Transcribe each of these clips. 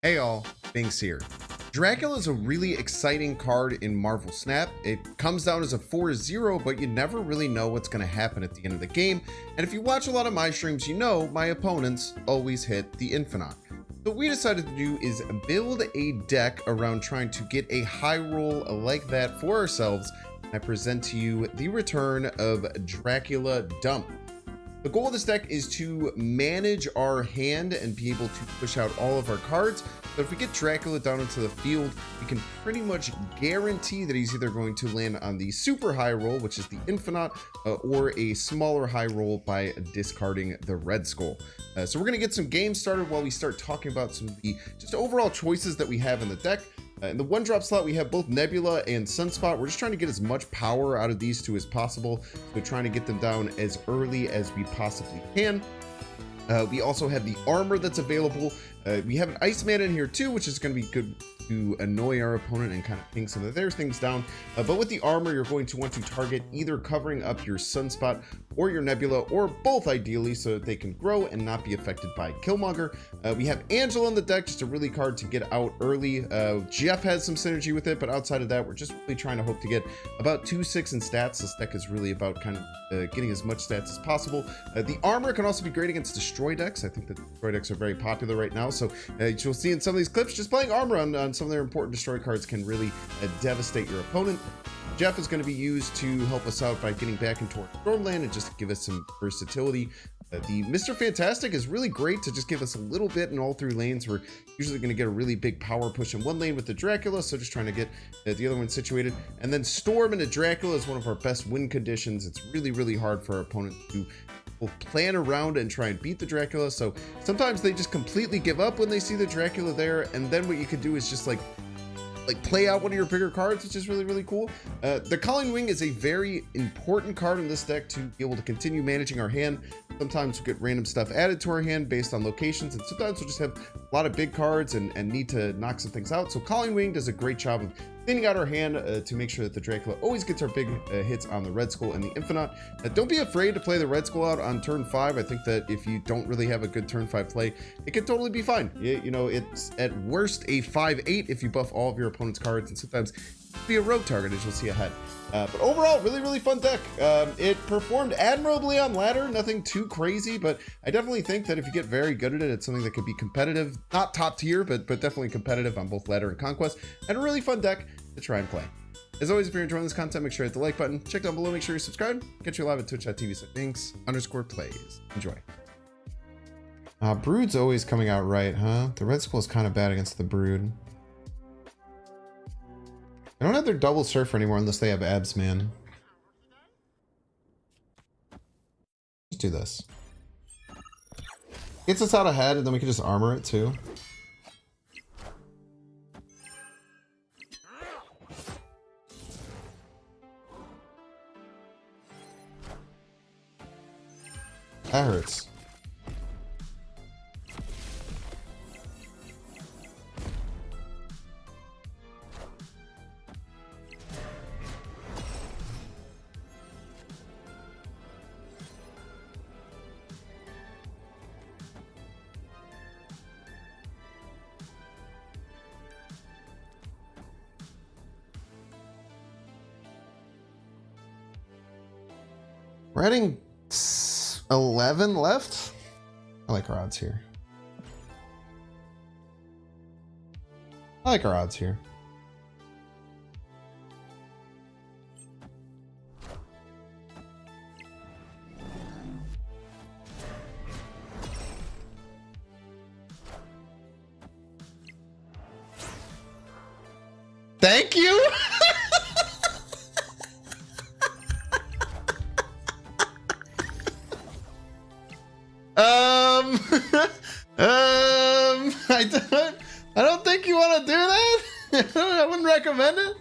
Hey all, Binks here. Dracula is a really exciting card in Marvel Snap. It comes down as a 4-0, but you never really know what's going to happen at the end of the game. And if you watch a lot of my streams, you know my opponents always hit the Infinite. So what we decided to do is build a deck around trying to get a high roll like that for ourselves. I present to you the return of Dracula Dump. The goal of this deck is to manage our hand and be able to push out all of our cards. But if we get Dracula down into the field, we can pretty much guarantee that he's either going to land on the super high roll, which is the Infinite, or a smaller high roll by discarding the Red Skull. So we're going to get some games started while we start talking about some of the just overall choices that we have in the deck. In the 1-drop slot, we have both Nebula and Sunspot. We're just trying to get as much power out of these two as possible. So we're trying to get them down as early as we possibly can. We also have the armor that's available. We have an Iceman in here too, which is going to be good to annoy our opponent and kind of ping some of their things down. But with the armor, you're going to want to target either covering up your Sunspot or your Nebula, or both ideally, so that they can grow and not be affected by Killmonger. We have Angela on the deck, just a really card to get out early. Jeff has some synergy with it, but outside of that, we're just really trying to hope to get about 2-6 in stats. This deck is really about kind of getting as much stats as possible. The armor can also be great against destroy decks. I think that destroy decks are very popular right now, so you'll see in some of these clips, just playing armor on some of their important destroy cards can really devastate your opponent. Jeff is going to be used to help us out by getting back into our Stormland and just give us some versatility. The Mr. Fantastic is really great to just give us a little bit in all three lanes. We're usually going to get a really big power push in one lane with the Dracula, so just trying to get the other one situated. And then Storm into Dracula is one of our best win conditions. It's really, really hard for our opponent to plan around and try and beat the Dracula. So sometimes they just completely give up when they see the Dracula there, and then what you could do is just like play out one of your bigger cards, which is really, really cool. The Calling Wing is a very important card in this deck to be able to continue managing our hand. Sometimes we get random stuff added to our hand based on locations, and sometimes we'll just have a lot of big cards and need to knock some things out. So Calling Wing does a great job of cleaning out our hand to make sure that the Dracula always gets our big hits on the Red Skull and the Infinite. Don't be afraid to play the Red Skull out on turn 5. I think that if you don't really have a good turn 5 play, it can totally be fine. You know, it's at worst a 5-8 if you buff all of your opponent's cards, and sometimes be a rogue target, as you'll see ahead. But overall, really, really fun deck. It performed admirably on ladder, nothing too crazy, but I definitely think that if you get very good at it, it's something that could be competitive, not top tier, but definitely competitive on both ladder and conquest, and a really fun deck to try and play. As always, if you're enjoying this content, make sure to hit the like button. Check down below, make sure you're subscribed. Catch you live at twitch.tv/binks_plays. Enjoy. Brood's always coming out right, huh? The Red Skull is kind of bad against the Brood. I don't have their double surfer anymore unless they have abs, man. Let's do this. Gets us out ahead, and then we can just armor it too. That hurts. We're heading 11 left. I like our odds here. I like our odds here. Thank you. I don't think you want to do that. I wouldn't recommend it.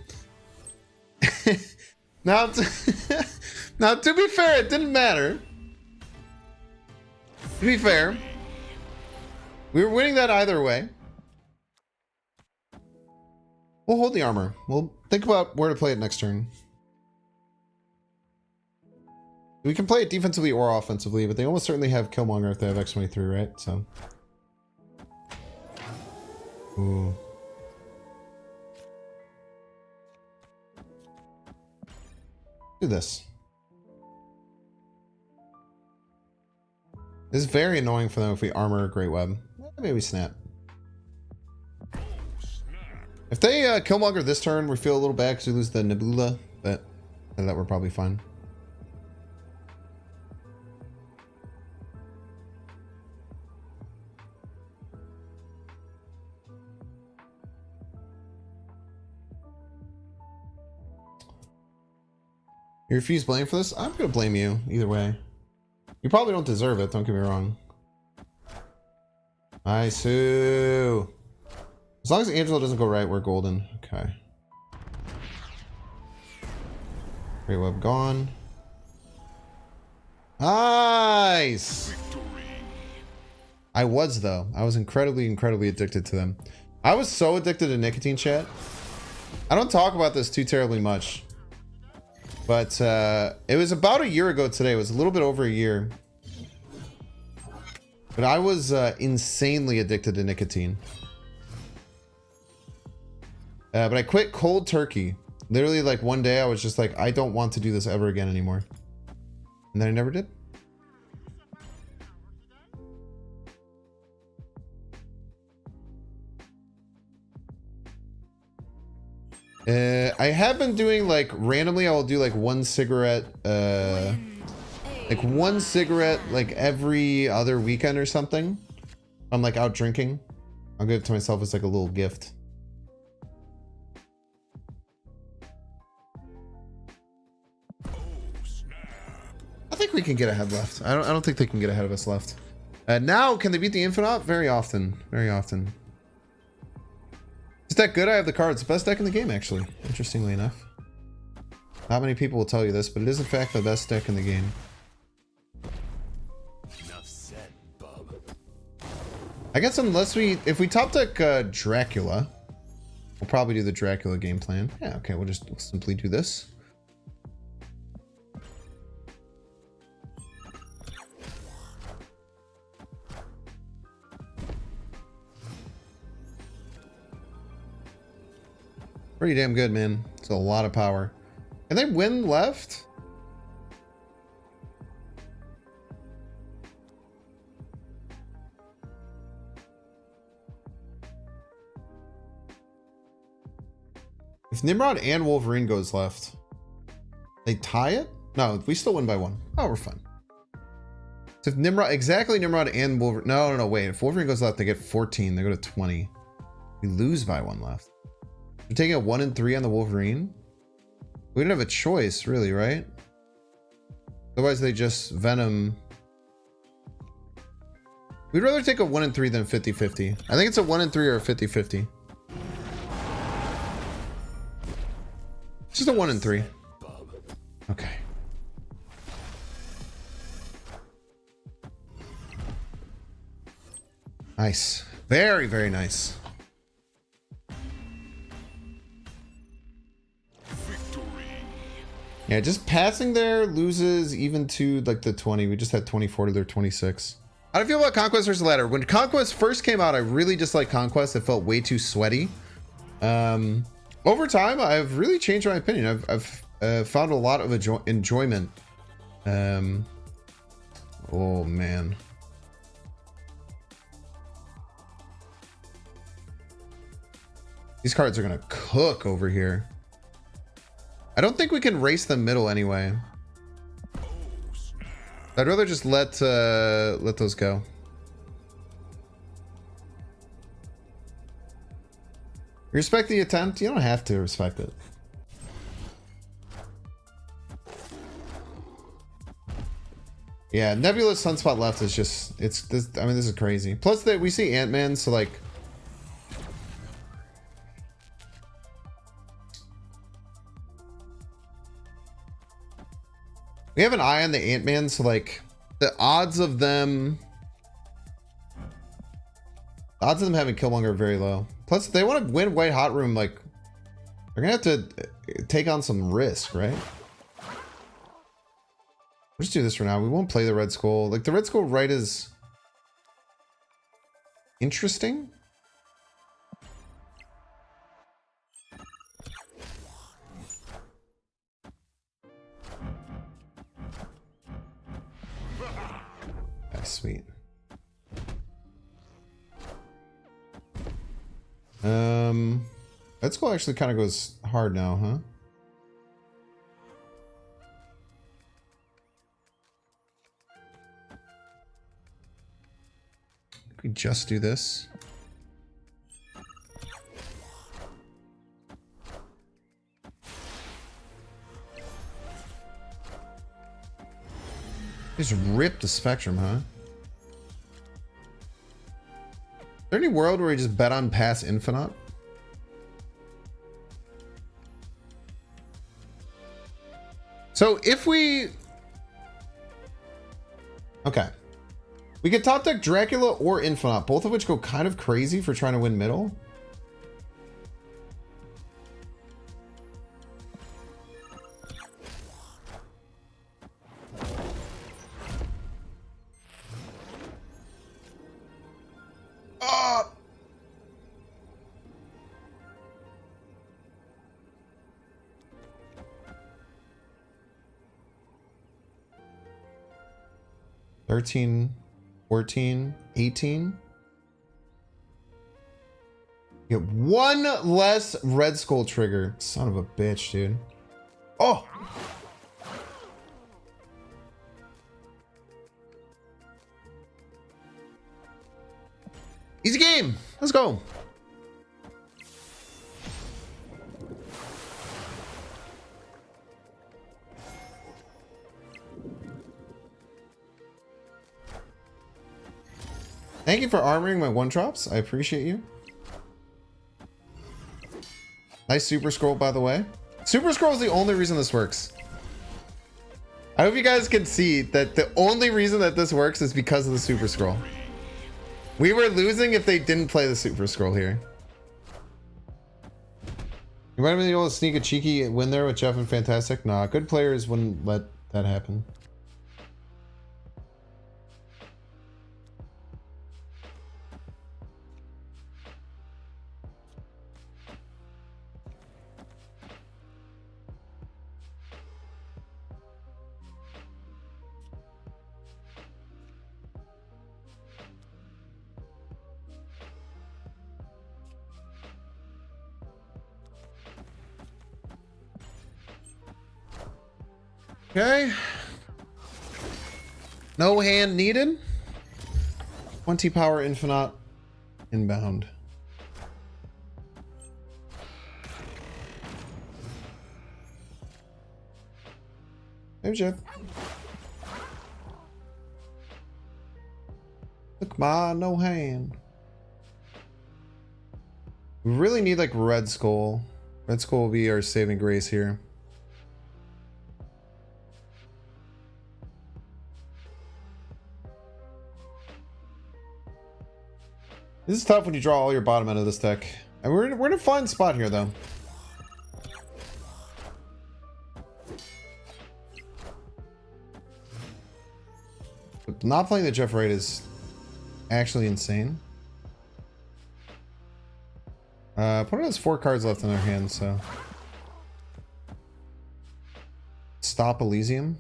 Now, to be fair, it didn't matter. To be fair, we were winning that either way. We'll hold the armor. We'll think about where to play it next turn. We can play it defensively or offensively, but they almost certainly have Killmonger if they have X-23, right? So Ooh. Do this. This is very annoying for them if we armor a Great Web. Maybe snap. If they Killmonger this turn, we feel a little bad because we lose the Nebula, but that we're probably fine. You refuse blame for this? I'm gonna blame you either way. You probably don't deserve it, don't get me wrong. I sue. As long as Angela doesn't go right, we're golden. Okay. Great Web gone. Nice! I was, though. I was incredibly addicted to them. I was so addicted to nicotine, chat. I don't talk about this too terribly much. But it was about a year ago today. It was a little bit over a year. But I was insanely addicted to nicotine. But I quit cold turkey. Literally, like one day I was just like, I don't want to do this ever again anymore. And then I never did. I have been doing like randomly, I will do like one cigarette, like every other weekend or something. I'm like out drinking. I'll give it to myself as like a little gift. I think we can get ahead left. I don't think they can get ahead of us left. Now, can they beat the Infinite? Very often. Very often. Is that good? I have the cards. Best deck in the game, actually. Interestingly enough. Not many people will tell you this, but it is in fact the best deck in the game. Enough said, bub. I guess if we top deck Dracula, we'll probably do the Dracula game plan. Yeah, okay, we'll just simply do this. Pretty damn good, man. It's a lot of power. Can they win left? If Nimrod and Wolverine goes left, they tie it? No, we still win by one. Oh, we're fine. So if Nimrod and Wolverine. No, wait. If Wolverine goes left, they get 14. They go to 20. We lose by one left. We're taking a 1 and 3 on the Wolverine. We don't have a choice, really, right? Otherwise, they just Venom. We'd rather take a 1 and 3 than 50-50. I think it's a 1 and 3 or a 50-50. It's just a 1 and 3. Okay. Nice. Very, very nice. Yeah, just passing there loses even to like the 20. We just had 24 to their 26. How do you feel about Conquest versus Ladder? When Conquest first came out, I really disliked Conquest. It felt way too sweaty. Over time, I've really changed my opinion. I've found a lot of enjoyment. Oh man. These cards are gonna cook over here. I don't think we can race the middle anyway. I'd rather just let those go. Respect the attempt. You don't have to respect it. Yeah, Nebula's Sunspot left is just this. I mean, this is crazy. Plus that we see Ant-Man, so like. We have an eye on the Ant-Man, so like the odds of them having Killmonger are very low. Plus, if they want to win White Hot Room, like they're gonna have to take on some risk, right? We'll just do this for now. We won't play the Red Skull. Like the Red Skull right is interesting. Sweet. Red Skull actually kind of goes hard now, huh? We just do this. Just rip the spectrum, huh? Is there any world where we just bet on pass infinite? So if we... Okay. We could top deck Dracula or Infinite, both of which go kind of crazy for trying to win middle. Ah! $13. 14, 18. Get one less Red Skull trigger. Son of a bitch, dude. Oh! Easy game. Let's go. Thank you for armoring my one drops. I appreciate you. Nice super scroll, by the way. Super scroll is the only reason this works. I hope you guys can see that the only reason that this works is because of the super scroll. We were losing if they didn't play the super scroll here. You might have been able to sneak a cheeky win there with Jeff and Fantastic. Nah, good players wouldn't let that happen. Okay. No hand needed. 20 power infinite inbound. Hey, Jeff. Look, ma, no hand. We really need like Red Skull. Red Skull will be our saving grace here. This is tough when you draw all your bottom end of this deck. And we're in a fine spot here, though. But not playing the Jeff right is actually insane. Opponent has 4 cards left in their hand, so... Stop Elysium.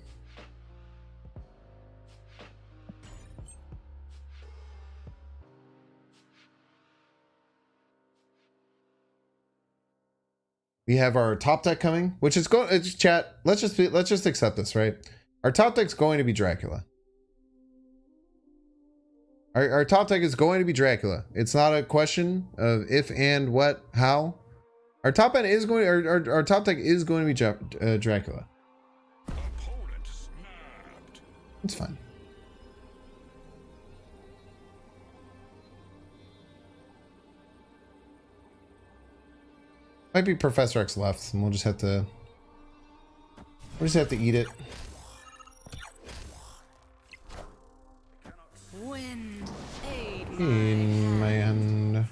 We have our top deck coming, which is going. It's chat. Let's just accept this, right? Our top deck's going to be Dracula. Our top deck is going to be Dracula. It's not a question of if and what how. Our top end is going. Our top deck is going to be Dracula. It's fine. Might be Professor X left, and we'll just have to eat it. In my hand.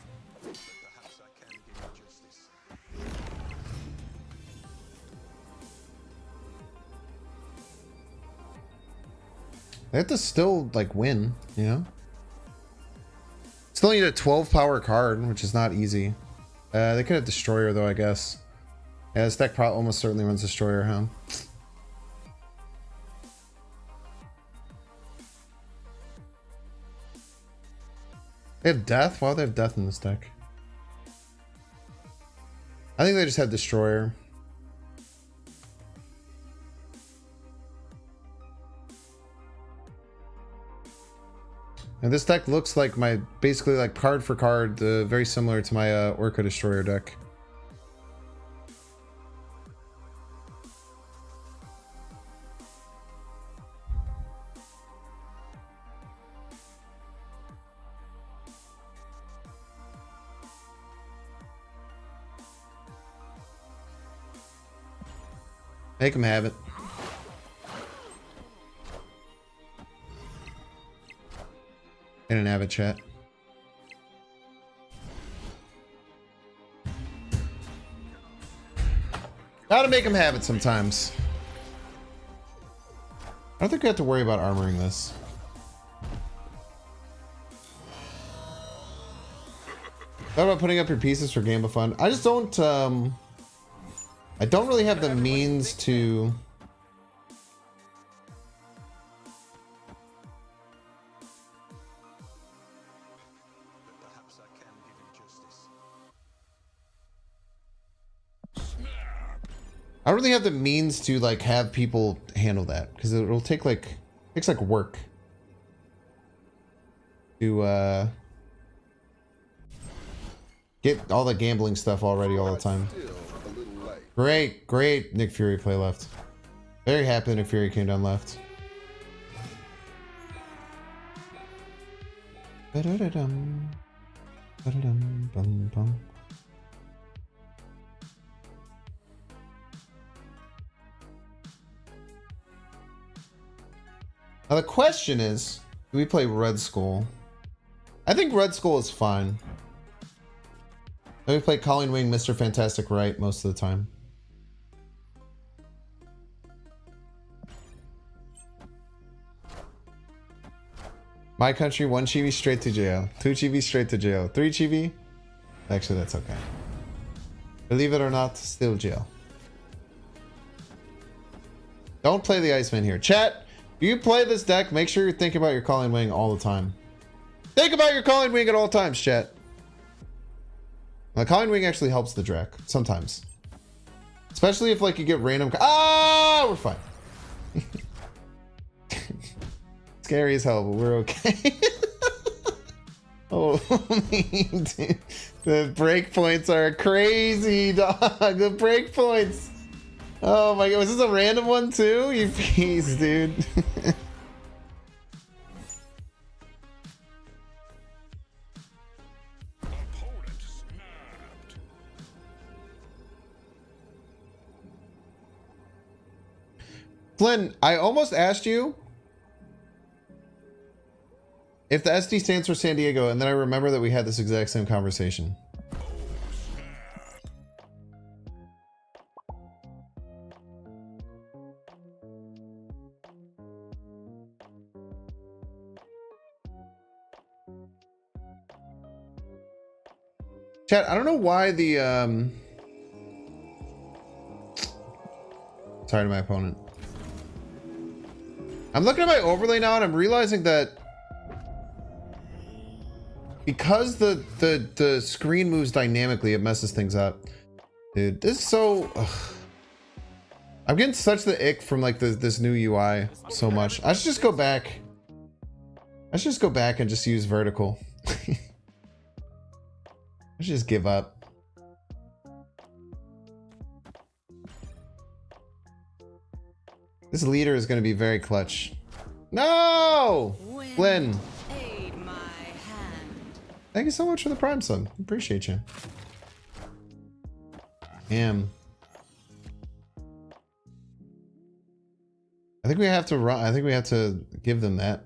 They have to still like win, you know? Still need a 12 power card, which is not easy. They could have Destroyer though, I guess. Yeah, this deck probably almost certainly runs Destroyer, huh? They have death? Why do they have death in this deck? I think they just have destroyer. And this deck looks like my, basically like card for card, very similar to my Orca Destroyer deck. Make him have it. In an avid chat. Gotta make him have it sometimes. I don't think we have to worry about armoring this. Thought about putting up your pieces for Game of Fun. I just don't, I don't really have the means to... I don't really have the means to like have people handle that because it'll take like takes like work to get all the gambling stuff already all the time. Great Nick Fury play left. Very happy that Nick Fury came down left. Ba-da-da-dum. Ba-da-dum, bum, bum. Now the question is, do we play Red Skull? I think Red Skull is fine. Then we play Colleen Wing, Mr. Fantastic Right most of the time. My country, 1 chibi straight to jail. 2 chibi straight to jail. 3 chibi? Actually, that's okay. Believe it or not, still jail. Don't play the Iceman here. Chat! If you play this deck, make sure you're thinking about your Colleen Wing all the time. Think about your Colleen Wing at all times, chat. The Colleen Wing actually helps the Drac sometimes. Especially if like you get random... Ah! We're fine. Scary as hell, but we're okay. Oh, dude. The breakpoints are crazy, dog. The breakpoints. Oh my god, was this a random one too? You piece, dude. Flynn, I almost asked you if the SD stands for San Diego, and then I remember that we had this exact same conversation. Chat, I don't know why the sorry to my opponent. I'm looking at my overlay now and I'm realizing that because the screen moves dynamically, it messes things up. Dude, this is so... Ugh. I'm getting such the ick from like this new UI so much. I should just go back. I should just go back and just use vertical. I should just give up. This leader is going to be very clutch. No! Flynn. Thank you so much for the Prime sub. Appreciate you. Damn. I think we have to run. I think we have to give them that.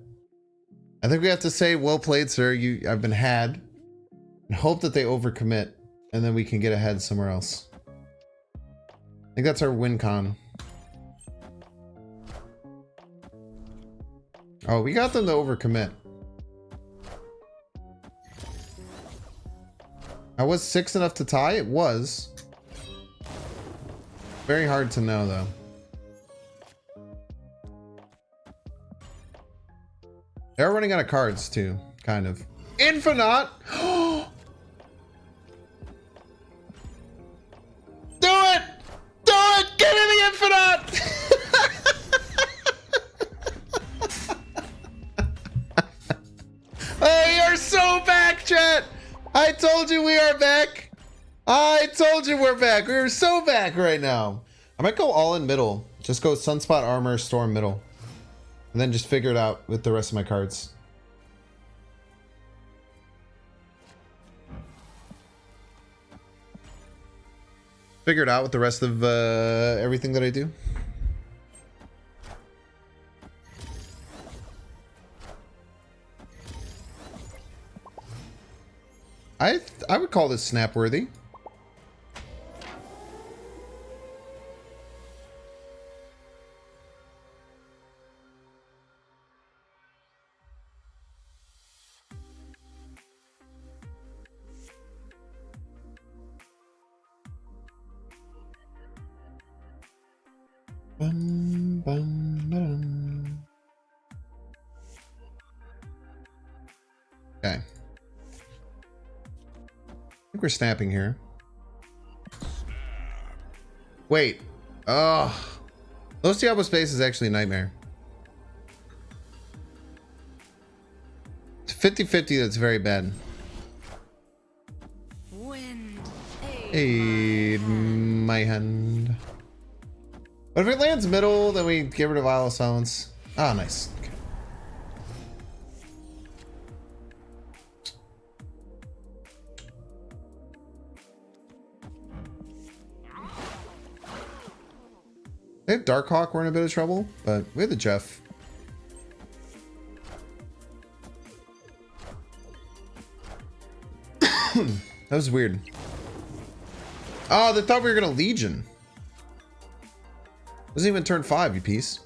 I think we have to say, well played, sir. I've been had. And hope that they overcommit. And then we can get ahead somewhere else. I think that's our win con. Oh, we got them to overcommit. I was 6 enough to tie? It was. Very hard to know, though. They're running out of cards, too. Kind of. Infinite. Do it! Do it! Give me the infinite! Oh, you're so back, chat! I told you we are back. I told you we're back. We're so back right now. I might go all in middle. Just go Sunspot Armor, Storm middle. And then just figure it out with the rest of my cards. Figure it out with the rest of everything that I do. I would call this snap worthy. Bum, bum, bum. Okay. I think we're snapping here. Wait. Oh. Los Diablo Space is actually a nightmare. It's 50-50, that's very bad. Aid my hand. But if it lands middle, then we get rid of Isle of Silence. Ah, nice. Okay. They have Darkhawk, we're in a bit of trouble, but we have the Jeff. That was weird. Oh, they thought we were gonna Legion. Doesn't even turn 5, you piece.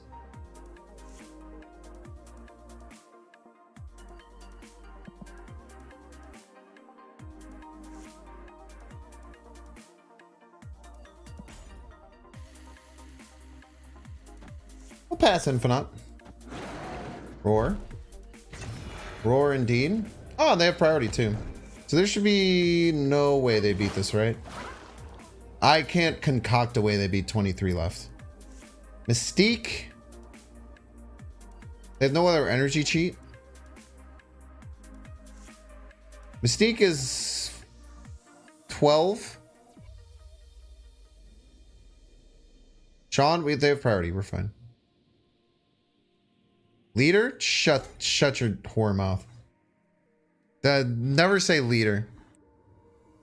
We'll pass Infinite. Roar. Roar indeed. Oh, they have priority too. So there should be no way they beat this, right? I can't concoct a way they beat 23 left. Mystique. They have no other energy cheat. Mystique is 12. Sean, they have priority. We're fine. Leader? Shut your whore mouth. Never say leader.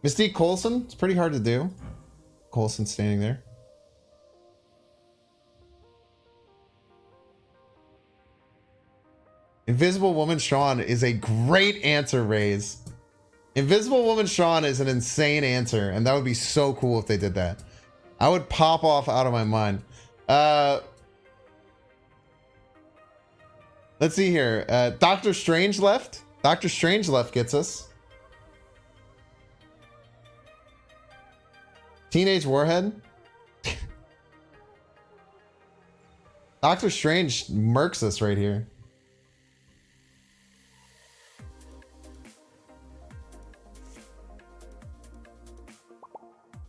Mystique Coulson? It's pretty hard to do. Coulson standing there. Invisible Woman Sean is a great answer, Raze. Invisible Woman Sean is an insane answer, and that would be so cool if they did that. I would pop off out of my mind. Let's see here. Doctor Strange left. Doctor Strange left gets us. Teenage Warhead. Doctor Strange murks us right here.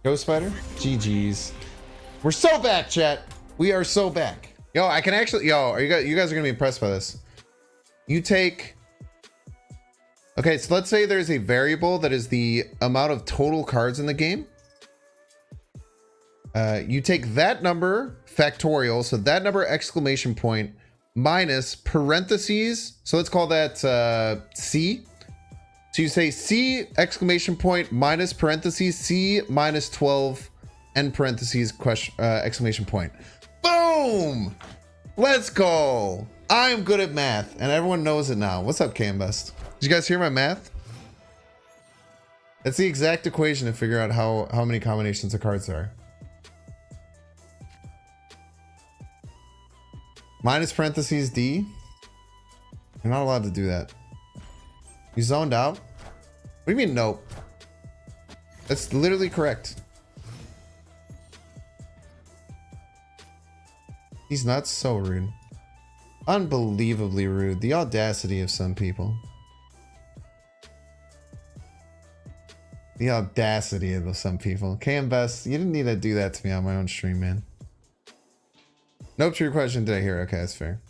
Ghost Spider? GG's. We're so back, chat. We are so back. Yo, I can actually, you guys are gonna be impressed by this. You take, okay, so let's say there's a variable that is the amount of total cards in the game. You take that number factorial, so that number exclamation point minus parentheses. So let's call that C. So you say C exclamation point minus parentheses C minus 12 end parentheses question exclamation point. Boom! Let's go. I'm good at math and everyone knows it now. What's up, Cambest? Did you guys hear my math? That's the exact equation to figure out how many combinations of cards there are. Minus parentheses D. You're not allowed to do that. You zoned out? What do you mean nope? That's literally correct. He's not so rude. Unbelievably rude. The audacity of some people. The audacity of some people. KM Best, you didn't need to do that to me on my own stream, man. Nope, true question. Did I hear? Okay, that's fair.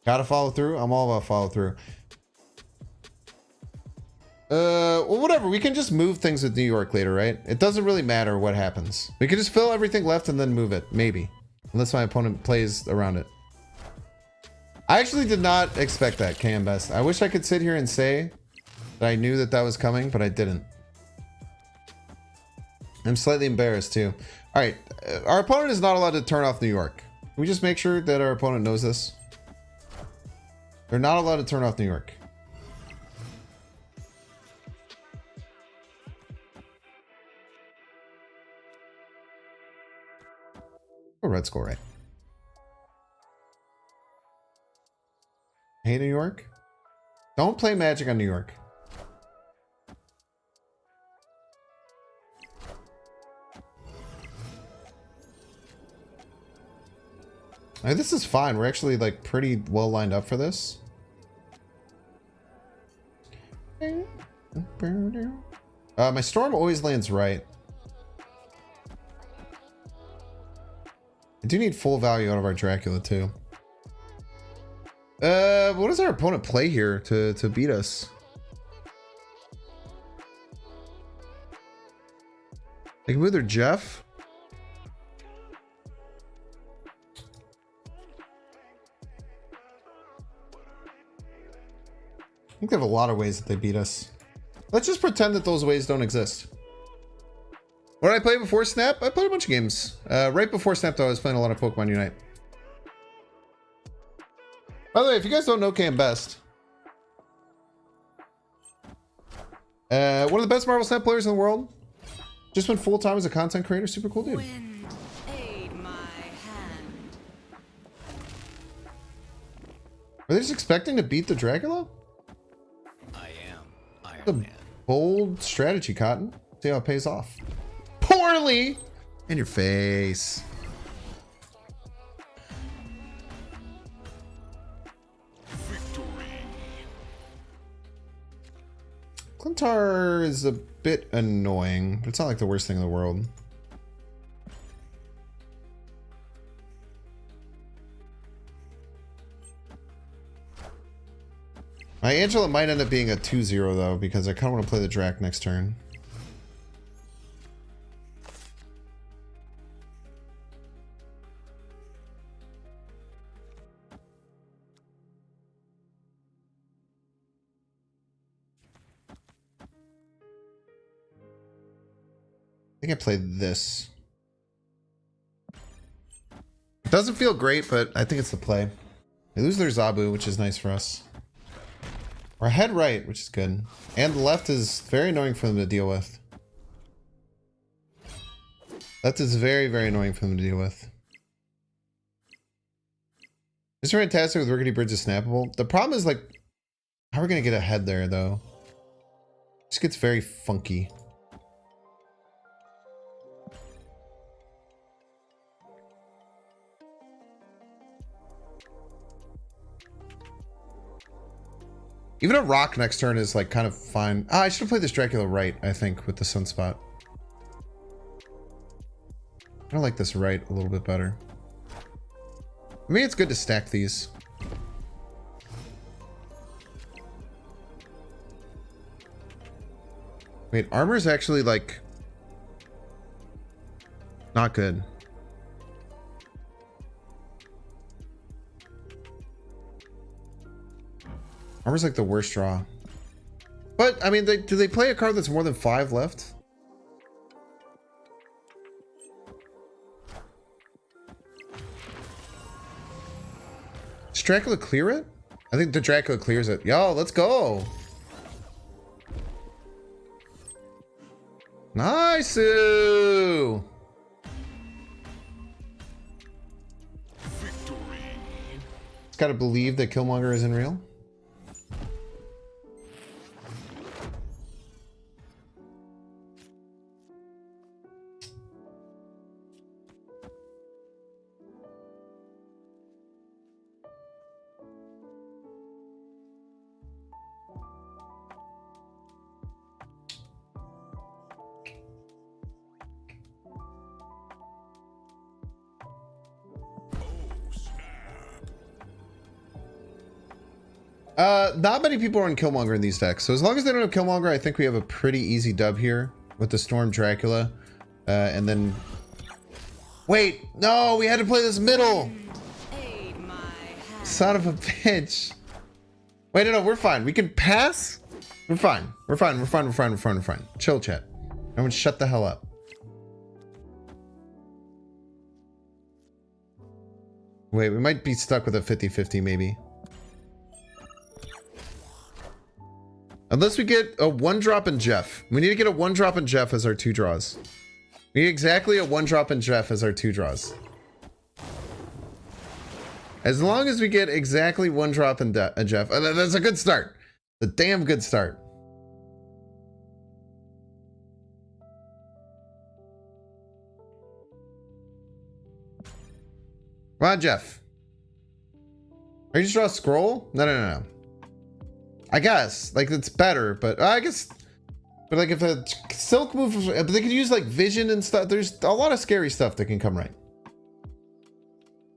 Gotta follow through. I'm all about follow through. Well, whatever. We can just move things with New York later, right? It doesn't really matter what happens. We can just fill everything left and then move it. Maybe. Unless my opponent plays around it. I actually did not expect that, KM Best. I wish I could sit here and say that I knew that that was coming, but I didn't. I'm slightly embarrassed too. All right. Our opponent is not allowed to turn off New York. Can we just make sure that our opponent knows this? They're not allowed to turn off New York. Oh, red skull, right? Hey, New York. Don't play Magic on New York. This is fine. We're actually like pretty well lined up for this. My storm always lands right. I do need full value out of our Dracula too. What does our opponent play here to beat us? They can move their Jeff. I think they have a lot of ways that they beat us. Let's just pretend that those ways don't exist. What did I play before Snap? I played a bunch of games. Right before Snap, though, I was playing a lot of Pokemon Unite. By the way, if you guys don't know KM Best, one of the best Marvel Snap players in the world. Just went full time as a content creator. Super cool dude. Wind, aid my hand. Are they just expecting to beat the Dracula? I am Iron The Man. bold strategy, Cotton. See how it pays off. Poorly! In your face. Clintar is a bit annoying, but it's not like the worst thing in the world. My Angela might end up being a 2-0 though, because I kind of want to play the Drac next turn. I think I played this. It doesn't feel great, but I think it's the play. They lose their Zabu, which is nice for us. Our head right, which is good. And the left is very annoying for them to deal with. Left is very, very annoying for them to deal with. It's fantastic with Rickety Bridge is snappable. The problem is, like, how are we going to get ahead there, though? It just gets very funky. Even a rock next turn is like kind of fine. Ah, I should have played this Dracula right, I think, with the Sunspot. I like this right a little bit better. Maybe it's good to stack these. Wait, armor's actually like not good. Armor's like the worst draw. But, I mean, do they play a card that's more than 5 left? Does Dracula clear it? I think the Dracula clears it. Yo, let's go. Nice. Victory. It's got to believe that Killmonger isn't real. Not many people are on Killmonger in these decks, so as long as they don't have Killmonger, I think we have a pretty easy dub here with the Storm Dracula. And then... Wait! No! We had to play this middle! Aid my hand. Son of a bitch. Wait, no, we're fine. We can pass? We're fine. We're fine. We're fine. We're fine. We're fine. We're fine. Chill, chat. Everyone shut the hell up. Wait, we might be stuck with a 50-50 maybe. Unless we get a 1-drop in Jeff. We need to get a 1-drop in Jeff as our 2 draws. We need exactly a 1-drop in Jeff as our 2 draws. As long as we get exactly 1-drop in Jeff. That's a good start. A damn good start. Come on, Jeff. Are you just draw a scroll? No. I guess. Like, it's better, but I guess... But, like, if a silk move... But they could use, like, vision and stuff. There's a lot of scary stuff that can come right.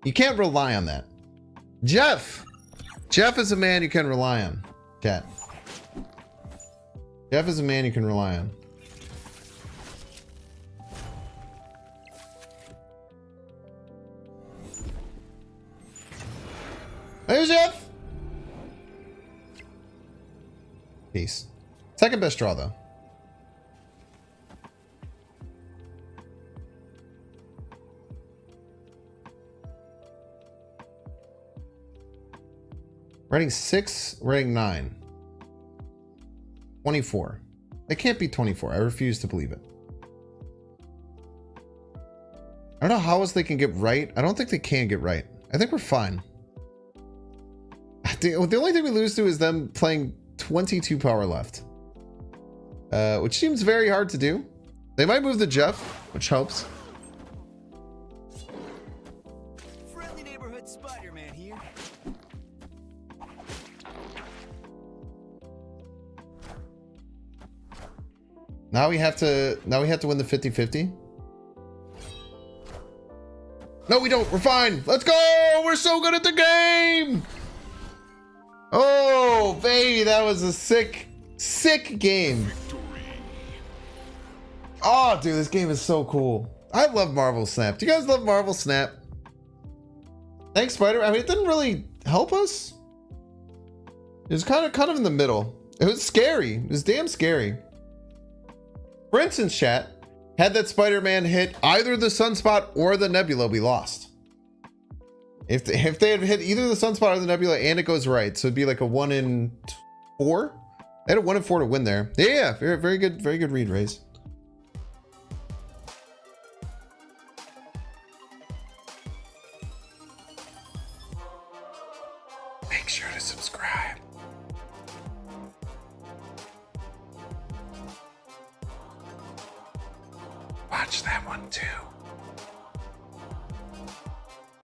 You can't rely on that. Jeff! Jeff is a man you can rely on. Cat. Jeff is a man you can rely on. There's Jeff! Peace. Second best draw, though. Rating 6, rating 9. 24. It can't be 24. I refuse to believe it. I don't know how else they can get right. I don't think they can get right. I think we're fine. The only thing we lose to is them playing 22 power left. Which seems very hard to do. They might move the Jeff, which helps. Friendly neighborhood Spider-Man here. Now we have to win the 50-50. No, we don't. We're fine. Let's go. We're so good at the game. Oh, baby, that was a sick game. Oh, dude, this game is so cool. I love Marvel Snap. Do you guys love Marvel Snap? Thanks, Spider. I mean, it didn't really help us. It was kind of in the middle. It was scary. It was damn scary. For instance, chat, had that Spider-Man hit either the Sunspot or the Nebula, we lost. If they had hit either the Sunspot or the Nebula and it goes right, so it'd be like a 1 in 4. They had a 1 in 4 to win there. Yeah, very good read, Raze. Make sure to subscribe. Watch that one too.